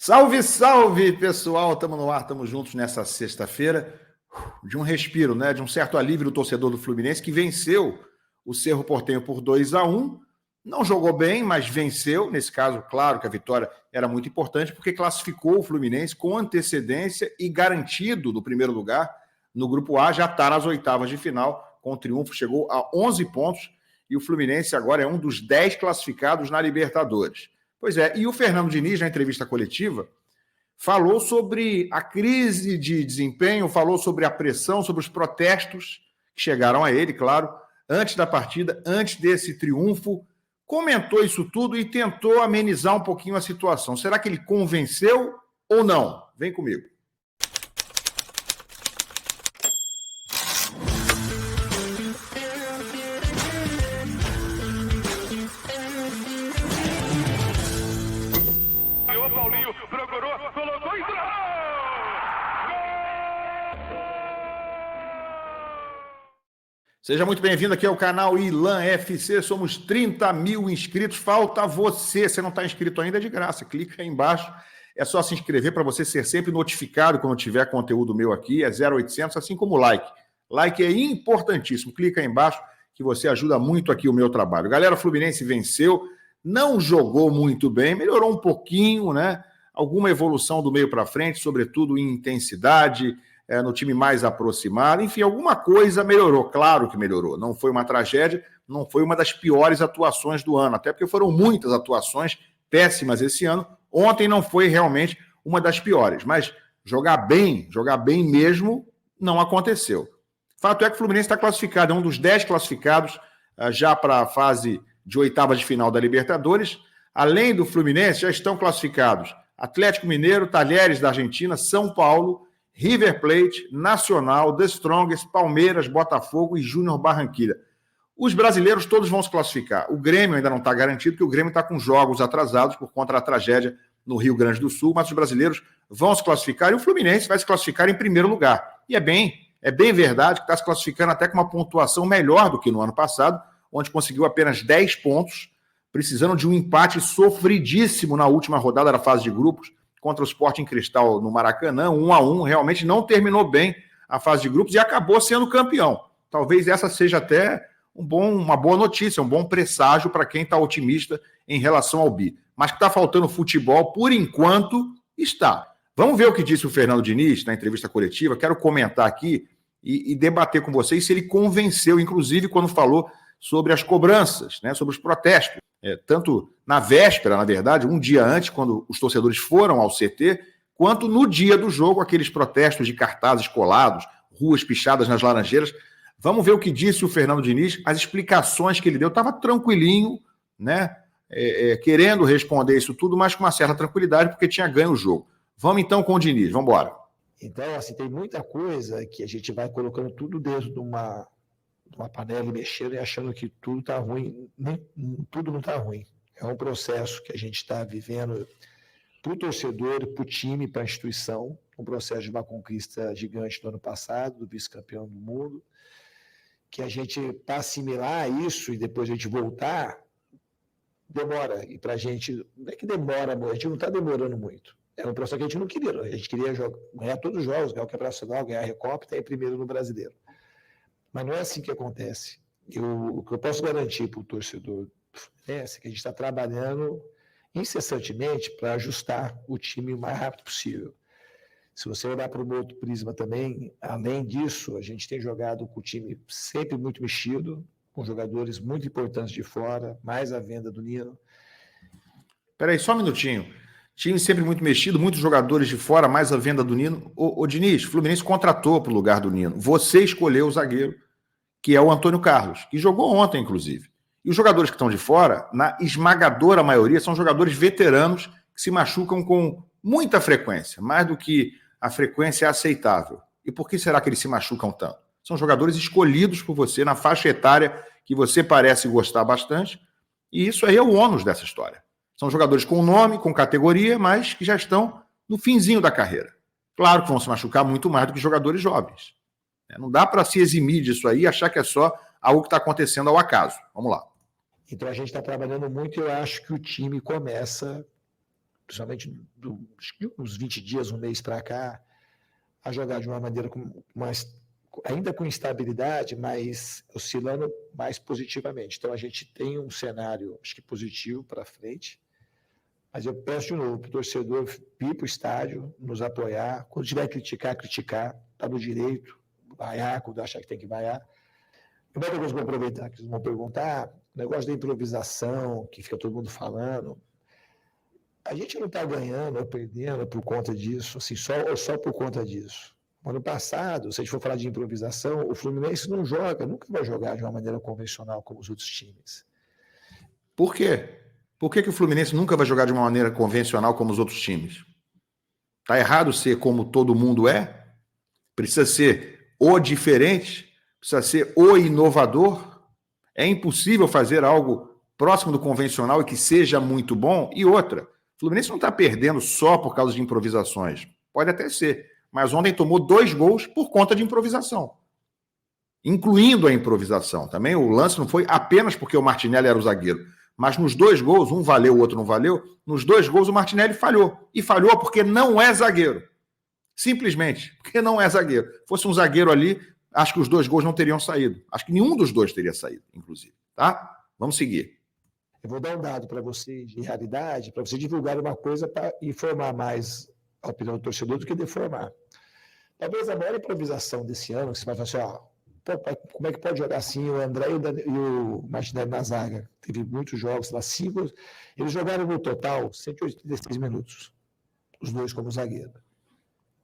Salve, salve, pessoal! Estamos no ar, estamos juntos nessa sexta-feira. De um respiro, né? De um certo alívio do torcedor do Fluminense, que venceu o Cerro Porteño por 2-1. Não jogou bem, mas venceu. Nesse caso, claro que a vitória era muito importante, porque classificou o Fluminense com antecedência e garantido do primeiro lugar. No Grupo A já está nas oitavas de final, com o triunfo, chegou a 11 pontos, e o Fluminense agora é um dos 10 classificados na Libertadores. Pois é, e o Fernando Diniz, na entrevista coletiva, falou sobre a crise de desempenho, falou sobre a pressão, sobre os protestos que chegaram a ele, claro, antes da partida, antes desse triunfo, comentou isso tudo e tentou amenizar um pouquinho a situação. Será que ele convenceu ou não? Vem comigo. Seja muito bem-vindo aqui ao canal Ilan FC, somos 30 mil inscritos, falta você, se não está inscrito ainda é de graça, clica aí embaixo, é só se inscrever para você ser sempre notificado quando tiver conteúdo meu aqui, é 0800, assim como o like é importantíssimo, clica aí embaixo que você ajuda muito aqui o meu trabalho. Galera, o Fluminense venceu, não jogou muito bem, melhorou um pouquinho, né? Alguma evolução do meio para frente, sobretudo em intensidade, no time mais aproximado, enfim, alguma coisa melhorou, claro que melhorou, não foi uma tragédia, não foi uma das piores atuações do ano, até porque foram muitas atuações péssimas esse ano, ontem não foi realmente uma das piores, mas jogar bem mesmo, não aconteceu. Fato é que o Fluminense está classificado, é um dos 10 classificados já para a fase de oitavas de final da Libertadores. Além do Fluminense, já estão classificados Atlético Mineiro, Talheres da Argentina, São Paulo, River Plate, Nacional, The Strongest, Palmeiras, Botafogo e Júnior Barranquilla. Os brasileiros todos vão se classificar. O Grêmio ainda não está garantido, porque o Grêmio está com jogos atrasados por conta da tragédia no Rio Grande do Sul, mas os brasileiros vão se classificar e o Fluminense vai se classificar em primeiro lugar. E é bem verdade que está se classificando até com uma pontuação melhor do que no ano passado, onde conseguiu apenas 10 pontos, precisando de um empate sofridíssimo na última rodada da fase de grupos, contra o Sporting Cristal no Maracanã, 1-1, realmente não terminou bem a fase de grupos e acabou sendo campeão. Talvez essa seja até uma boa notícia, um bom presságio para quem está otimista em relação ao bi. Mas que está faltando futebol, por enquanto, está. Vamos ver o que disse o Fernando Diniz na entrevista coletiva. Quero comentar aqui e debater com vocês se ele convenceu, inclusive quando falou sobre as cobranças, né, sobre os protestos. Tanto na véspera, na verdade, um dia antes, quando os torcedores foram ao CT, quanto no dia do jogo, aqueles protestos de cartazes colados, ruas pichadas nas Laranjeiras. Vamos ver o que disse o Fernando Diniz, as explicações que ele deu. Estava tranquilinho, né? Querendo responder isso tudo, mas com uma certa tranquilidade, porque tinha ganho o jogo. Vamos então com o Diniz, vamos embora. Então, assim, tem muita coisa que a gente vai colocando tudo dentro de uma panela e mexendo e achando que tudo está ruim. Tudo não está ruim. É um processo que a gente está vivendo para o torcedor, para o time, para a instituição, um processo de uma conquista gigante do ano passado, do vice-campeão do mundo, que a gente, para assimilar isso e depois a gente voltar, demora. E para a gente, não é que demora muito, a gente não está demorando muito. Era um processo que a gente não queria. A gente queria ganhar todos os jogos, ganhar o Campeonato Nacional, ganhar a Recopa e estar em primeiro no Brasileiro. Mas não é assim que acontece. O que eu posso garantir para o torcedor é que a gente está trabalhando incessantemente para ajustar o time o mais rápido possível. Se você olhar para um outro prisma também, além disso, a gente tem jogado com o time sempre muito mexido, com jogadores muito importantes de fora, mais a venda do Nino. Peraí, só um minutinho. Time sempre muito mexido, muitos jogadores de fora, mais a venda do Nino. Ô Diniz, o Fluminense contratou para o lugar do Nino. Você escolheu o zagueiro, que é o Antônio Carlos, que jogou ontem, inclusive. E os jogadores que estão de fora, na esmagadora maioria, são jogadores veteranos que se machucam com muita frequência, mais do que a frequência aceitável. E por que será que eles se machucam tanto? São jogadores escolhidos por você na faixa etária que você parece gostar bastante, e isso aí é o ônus dessa história. São jogadores com nome, com categoria, mas que já estão no finzinho da carreira. Claro que vão se machucar muito mais do que jogadores jovens. Não dá para se eximir disso aí e achar que é só algo que está acontecendo ao acaso. Vamos lá. Então a gente está trabalhando muito e eu acho que o time começa principalmente de uns 20 dias, um mês para cá, a jogar de uma maneira ainda com instabilidade, mas oscilando mais positivamente. Então, a gente tem um cenário, acho que positivo para frente, mas eu peço de novo para o torcedor ir para o estádio, nos apoiar. Quando tiver que criticar, está no direito, vaiar quando achar que tem que vaiar. E uma outra coisa que eu vou aproveitar, que vocês vão perguntar, o negócio da improvisação, que fica todo mundo falando, a gente não está ganhando ou perdendo por conta disso, assim, só por conta disso. Ano passado, se a gente for falar de improvisação, o Fluminense nunca vai jogar de uma maneira convencional como os outros times. Por quê? Por que o Fluminense nunca vai jogar de uma maneira convencional como os outros times? Está errado ser como todo mundo é? Precisa ser o diferente? Precisa ser o inovador? É impossível fazer algo próximo do convencional e que seja muito bom? E outra, o Fluminense não está perdendo só por causa de improvisações. Pode até ser, mas ontem tomou 2 gols por conta de improvisação. Incluindo a improvisação. Também o lance não foi apenas porque o Martinelli era o zagueiro. Mas nos 2 gols, um valeu, o outro não valeu, nos 2 gols o Martinelli falhou. E falhou porque não é zagueiro. Simplesmente, porque não é zagueiro. Fosse um zagueiro ali, acho que os 2 gols não teriam saído. Acho que nenhum dos 2 teria saído, inclusive. Tá? Vamos seguir. Eu vou dar um dado para vocês de realidade, para você divulgar uma coisa para informar mais a opinião do torcedor do que deformar. Talvez a maior improvisação desse ano, que você vai falar assim, como é que pode jogar assim o André e o Martinelli na zaga? Teve muitos jogos, lá 5. Eles jogaram no total 186 minutos, os 2 como zagueiro.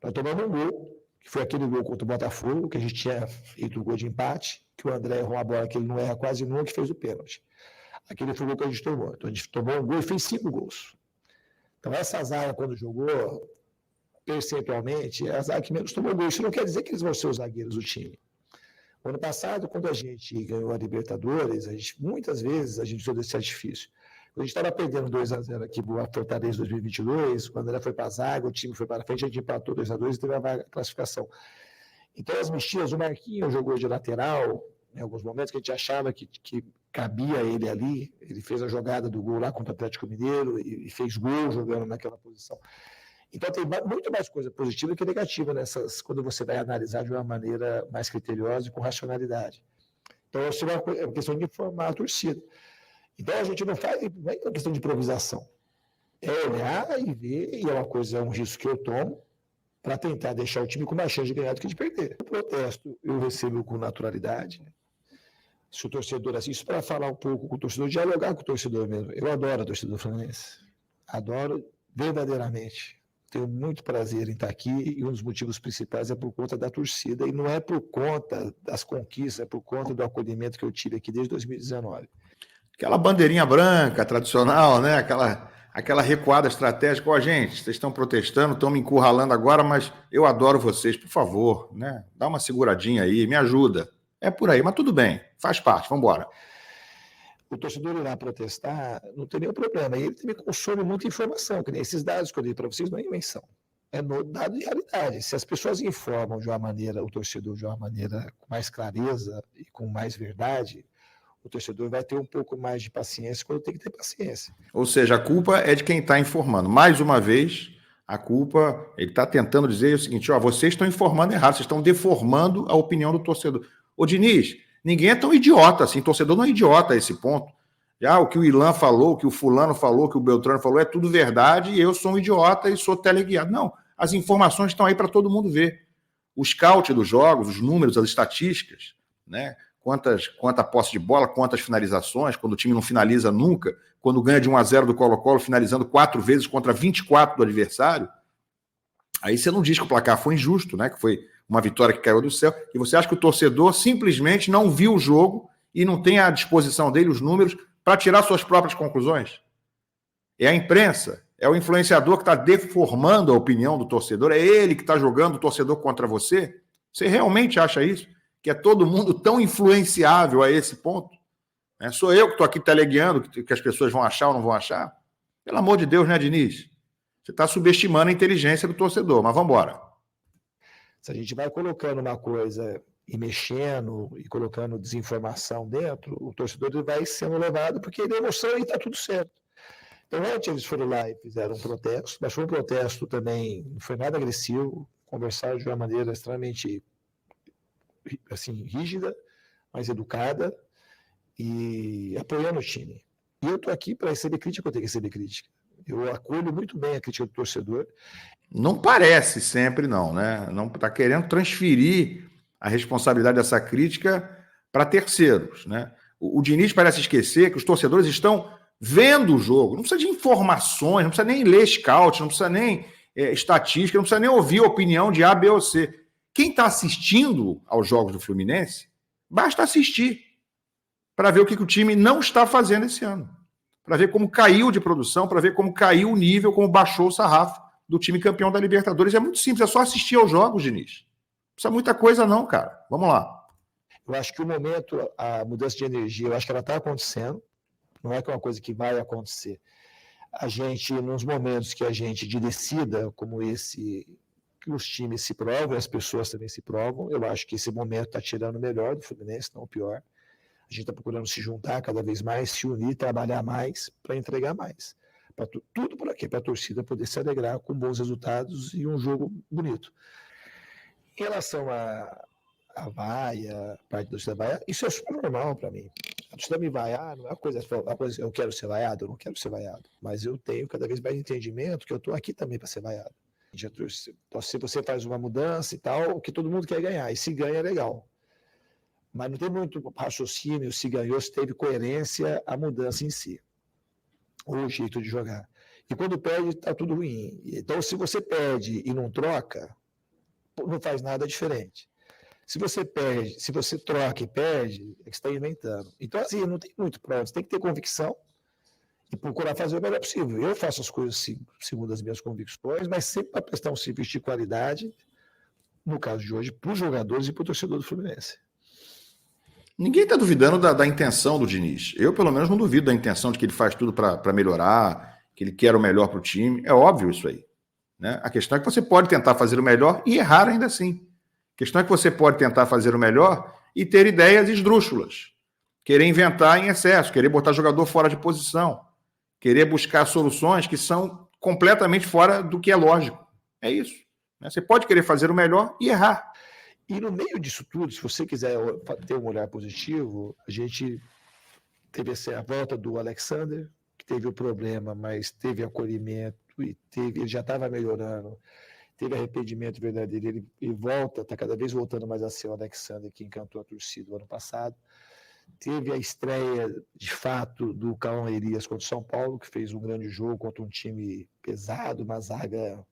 Nós tomamos um gol, que foi aquele gol contra o Botafogo, que a gente tinha feito o gol de empate, que o André errou uma bola que ele não erra quase nunca, que fez o pênalti. Aquele foi o gol que a gente tomou. Então a gente tomou um gol e fez 5 gols. Então essa zaga, quando jogou, percentualmente, é a zaga que menos tomou gol. Isso não quer dizer que eles vão ser os zagueiros do time. O ano passado, quando a gente ganhou a Libertadores, muitas vezes a gente usou desse artifício. Quando a gente estava perdendo 2-0 aqui no Fortaleza 2022, quando ele foi para a zaga, o time foi para frente, a gente empatou 2-2 e teve a classificação. Então, as mexidas, o Marquinhos jogou de lateral, em alguns momentos que a gente achava que cabia ele ali, ele fez a jogada do gol lá contra o Atlético Mineiro e fez gol jogando naquela posição. Então, tem muito mais coisa positiva que negativa quando você vai analisar de uma maneira mais criteriosa e com racionalidade. Então, isso é uma questão de informar a torcida. Então, a gente não é uma questão de improvisação. É olhar e ver, e é um risco que eu tomo para tentar deixar o time com mais chance de ganhar do que de perder. O protesto eu recebo com naturalidade. Se o torcedor assiste, para falar um pouco com o torcedor, dialogar com o torcedor mesmo. Eu adoro a torcida do Fluminense. Adoro verdadeiramente. Tenho muito prazer em estar aqui e um dos motivos principais é por conta da torcida e não é por conta das conquistas, é por conta do acolhimento que eu tive aqui desde 2019. Aquela bandeirinha branca tradicional, né? Aquela recuada estratégica. Ó, gente, vocês estão protestando, estão me encurralando agora, mas eu adoro vocês, por favor, né? Dá uma seguradinha aí, me ajuda. É por aí, mas tudo bem, faz parte, vamos embora. O torcedor ir lá protestar, não tem nenhum problema. E ele também consome muita informação, que nem esses dados que eu dei para vocês não é invenção. É no dado de realidade. Se as pessoas informam de uma maneira, o torcedor de uma maneira com mais clareza e com mais verdade, o torcedor vai ter um pouco mais de paciência quando tem que ter paciência. Ou seja, a culpa é de quem está informando. Mais uma vez, a culpa, ele está tentando dizer o seguinte, ó, vocês estão informando errado, vocês estão deformando a opinião do torcedor. Ô, Diniz, ninguém é tão idiota assim, torcedor não é idiota a esse ponto. Já o que o Ilan falou, o que o fulano falou, o que o Beltrano falou, é tudo verdade e eu sou um idiota e sou teleguiado. Não, as informações estão aí para todo mundo ver. O scout dos jogos, os números, as estatísticas, né? Quanta posse de bola, quantas finalizações, quando o time não finaliza nunca, quando ganha de 1-0 do Colo-Colo, finalizando 4 vezes contra 24 do adversário, aí você não diz que o placar foi injusto, né? Que foi uma vitória que caiu do céu, e você acha que o torcedor simplesmente não viu o jogo e não tem à disposição dele os números para tirar suas próprias conclusões? É a imprensa, é o influenciador que está deformando a opinião do torcedor, é ele que está jogando o torcedor contra você? Você realmente acha isso? Que é todo mundo tão influenciável a esse ponto? Sou eu que estou aqui teleguiando que as pessoas vão achar ou não vão achar? Pelo amor de Deus, né, Diniz? Você está subestimando a inteligência do torcedor, mas vamos embora. Se a gente vai colocando uma coisa e mexendo e colocando desinformação dentro, o torcedor vai sendo levado porque ele é emoção e está tudo certo. Então, antes eles foram lá e fizeram um protesto, mas foi um protesto também, não foi nada agressivo, conversaram de uma maneira extremamente assim, rígida, mas educada e apoiando o time. E eu estou aqui para receber crítica, eu tenho que receber crítica. Eu acolho muito bem a crítica do torcedor. Não parece sempre, não, né? Não está querendo transferir a responsabilidade dessa crítica para terceiros, né? O Diniz parece esquecer que os torcedores estão vendo o jogo. Não precisa de informações, não precisa nem ler scout, não precisa nem estatística, não precisa nem ouvir a opinião de A, B ou C. Quem está assistindo aos jogos do Fluminense, basta assistir para ver o que o time não está fazendo esse ano. Para ver como caiu de produção, para ver como caiu o nível, como baixou o sarrafo do time campeão da Libertadores. É muito simples, é só assistir aos jogos, Diniz. Não precisa muita coisa não, cara. Vamos lá. Eu acho que o momento, a mudança de energia, eu acho que ela está acontecendo. Não é que é uma coisa que vai acontecer. A gente, nos momentos que a gente de descida, como esse, que os times se provam, as pessoas também se provam, eu acho que esse momento está tirando o melhor do Fluminense, não o pior. A gente está procurando se juntar cada vez mais, se unir, trabalhar mais para entregar mais. Tudo por aqui, para a torcida poder se alegrar com bons resultados e um jogo bonito. Em relação a vaia, parte da torcida vaia, isso é super normal para mim. A torcida me vaiar não é uma coisa, eu quero ser vaiado, eu não quero ser vaiado, mas eu tenho cada vez mais entendimento que eu estou aqui também para ser vaiado. Então, se você faz uma mudança e tal, o que todo mundo quer ganhar, e se ganha é legal. Mas não tem muito raciocínio se ganhou, se teve coerência a mudança em si, ou o jeito de jogar. E quando perde, está tudo ruim. Então, se você perde e não troca, não faz nada diferente. Se você perde, se você troca e perde, é que você está inventando. Então, assim, não tem muito prova. Você tem que ter convicção e procurar fazer o melhor possível. Eu faço as coisas segundo as minhas convicções, mas sempre para prestar um serviço de qualidade, no caso de hoje, para os jogadores e para o torcedor do Fluminense. Ninguém está duvidando da intenção do Diniz. Eu, pelo menos, não duvido da intenção de que ele faz tudo para melhorar, que ele quer o melhor para o time. É óbvio isso aí. Né? A questão é que você pode tentar fazer o melhor e errar ainda assim. A questão é que você pode tentar fazer o melhor e ter ideias esdrúxulas. Querer inventar em excesso, querer botar jogador fora de posição, querer buscar soluções que são completamente fora do que é lógico. É isso. Né? Você pode querer fazer o melhor e errar. E no meio disso tudo, se você quiser ter um olhar positivo, a gente teve a volta do Alexander, que teve o problema, mas teve acolhimento e ele já estava melhorando. Teve arrependimento verdadeiro, ele volta, está cada vez voltando mais a ser o Alexander que encantou a torcida o ano passado. Teve a estreia, de fato, do Cauã Elias contra o São Paulo, que fez um grande jogo contra um time pesado, uma zaga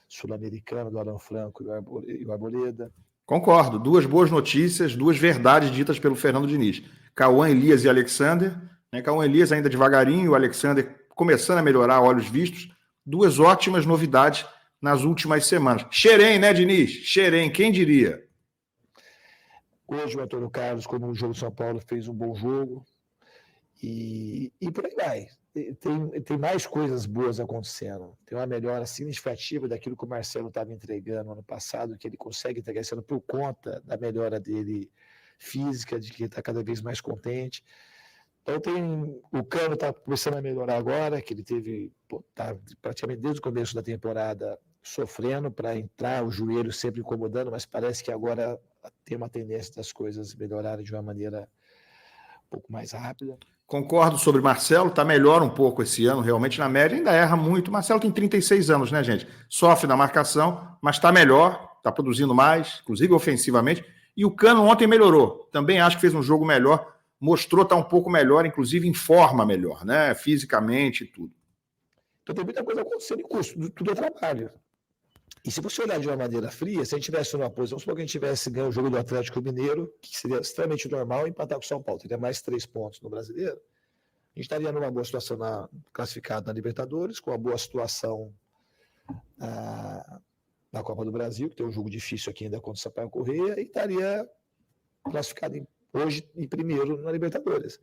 sul-americana do Alan Franco e o Arboleda. Concordo. Duas boas notícias, duas verdades ditas pelo Fernando Diniz. Cauã Elias e Alexander. Né? Cauã Elias ainda devagarinho, o Alexander começando a melhorar a olhos vistos. Duas ótimas novidades nas últimas semanas. Xerém, né, Diniz? Xerém, quem diria? Hoje o Antônio Carlos, como o jogo do São Paulo, fez um bom jogo. E por aí vai. Tem mais coisas boas acontecendo. Tem uma melhora significativa daquilo que o Marcelo estava entregando ano passado, que ele consegue entregar esse ano por conta da melhora dele física, de que ele está cada vez mais contente. Então o Cano está começando a melhorar agora, que ele está praticamente desde o começo da temporada sofrendo para entrar, o joelho sempre incomodando, mas parece que agora tem uma tendência das coisas melhorarem de uma maneira um pouco mais rápida. Concordo sobre Marcelo, está melhor um pouco esse ano, realmente na média ainda erra muito. Marcelo tem 36 anos, né, gente? Sofre na marcação, mas está melhor, está produzindo mais, inclusive ofensivamente. E o Cano ontem melhorou, também acho que fez um jogo melhor, mostrou estar um pouco melhor, inclusive em forma melhor, né? Fisicamente e tudo. Então tem muita coisa acontecendo em curso, tudo é trabalho. E se você olhar de uma maneira fria, se a gente tivesse numa posição, vamos supor que a gente tivesse ganho o jogo do Atlético Mineiro, que seria extremamente normal, empatar com o São Paulo, teria mais 3 pontos no Brasileiro, a gente estaria numa boa situação classificado na Libertadores, com uma boa situação na Copa do Brasil, que tem um jogo difícil aqui ainda contra o Sampaio Corrêa, e estaria classificado hoje em primeiro na Libertadores.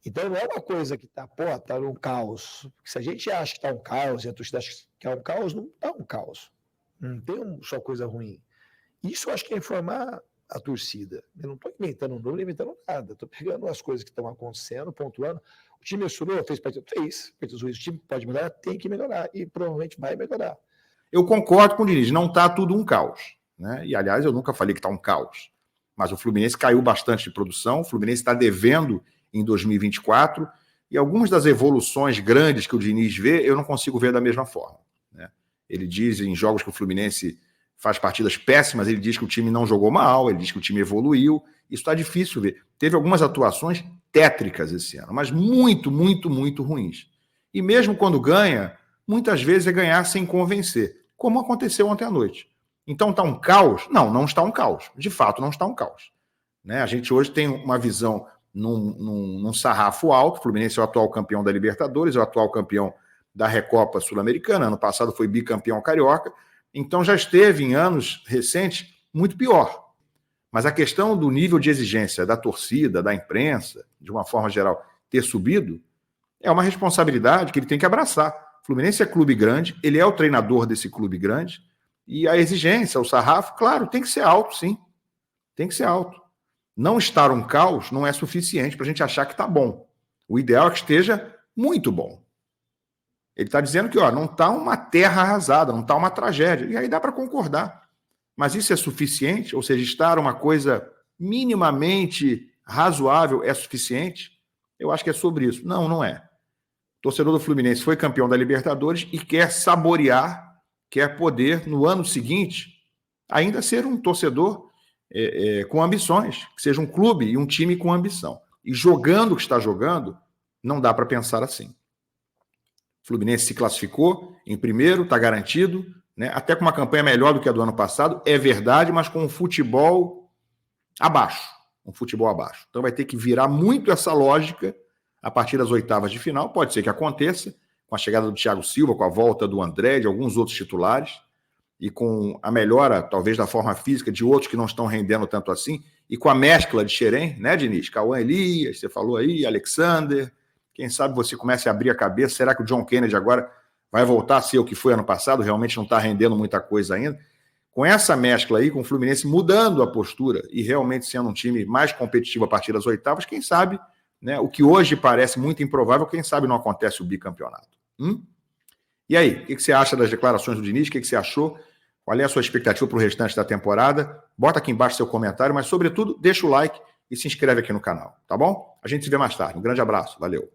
Então não é uma coisa que está num caos. Se a gente acha que está um caos e a torcida acha que é um caos, não está um caos. Não tem só coisa ruim. Isso eu acho que é informar a torcida. Eu não estou inventando um número, inventando nada. Estou pegando as coisas que estão acontecendo, pontuando. O time oscilou, fez partidas ruins. O time pode melhorar, tem que melhorar. E provavelmente vai melhorar. Eu concordo com o Diniz, não está tudo um caos, né? E, aliás, eu nunca falei que está um caos. Mas o Fluminense caiu bastante de produção, o Fluminense está devendo em 2024, e algumas das evoluções grandes que o Diniz vê, eu não consigo ver da mesma forma, né? Ele diz em jogos que o Fluminense faz partidas péssimas, ele diz que o time não jogou mal, ele diz que o time evoluiu. Isso está difícil ver. Teve algumas atuações tétricas esse ano, mas muito, muito, muito ruins. E mesmo quando ganha, muitas vezes é ganhar sem convencer, como aconteceu ontem à noite. Então está um caos? Não, não está um caos. De fato, não está um caos, né? A gente hoje tem uma visão num sarrafo alto. O Fluminense é o atual campeão da Libertadores, é o atual campeão da Recopa Sul-Americana, ano passado foi bicampeão carioca, então já esteve em anos recentes muito pior. Mas a questão do nível de exigência da torcida, da imprensa, de uma forma geral, ter subido, é uma responsabilidade que ele tem que abraçar. O Fluminense é clube grande, ele é o treinador desse clube grande, e a exigência, o sarrafo, claro, tem que ser alto, sim. Tem que ser alto. Não estar um caos não é suficiente para a gente achar que está bom. O ideal é que esteja muito bom. Ele está dizendo que não está uma terra arrasada, não está uma tragédia. E aí dá para concordar. Mas isso é suficiente? Ou seja, estar uma coisa minimamente razoável é suficiente? Eu acho que é sobre isso. Não, não é. O torcedor do Fluminense foi campeão da Libertadores e quer saborear, quer poder, no ano seguinte, ainda ser um torcedor com ambições, que seja um clube e um time com ambição. E jogando o que está jogando, não dá para pensar assim. O Fluminense se classificou em primeiro, está garantido, né? Até com uma campanha melhor do que a do ano passado, é verdade, mas com um futebol abaixo. Então vai ter que virar muito essa lógica a partir das oitavas de final. Pode ser que aconteça, com a chegada do Thiago Silva, com a volta do André, de alguns outros titulares, e com a melhora, talvez, da forma física de outros que não estão rendendo tanto assim, e com a mescla de Xerém, né, Diniz? Cauã Elias, você falou aí, Alexander. Quem sabe você comece a abrir a cabeça. Será que o John Kennedy agora vai voltar a ser o que foi ano passado? Realmente não está rendendo muita coisa ainda. Com essa mescla aí, com o Fluminense mudando a postura e realmente sendo um time mais competitivo a partir das oitavas, quem sabe, né, o que hoje parece muito improvável, quem sabe não acontece o bicampeonato. E aí, o que você acha das declarações do Diniz? O que você achou? Qual é a sua expectativa para o restante da temporada? Bota aqui embaixo seu comentário, mas, sobretudo, deixa o like e se inscreve aqui no canal, tá bom? A gente se vê mais tarde. Um grande abraço. Valeu.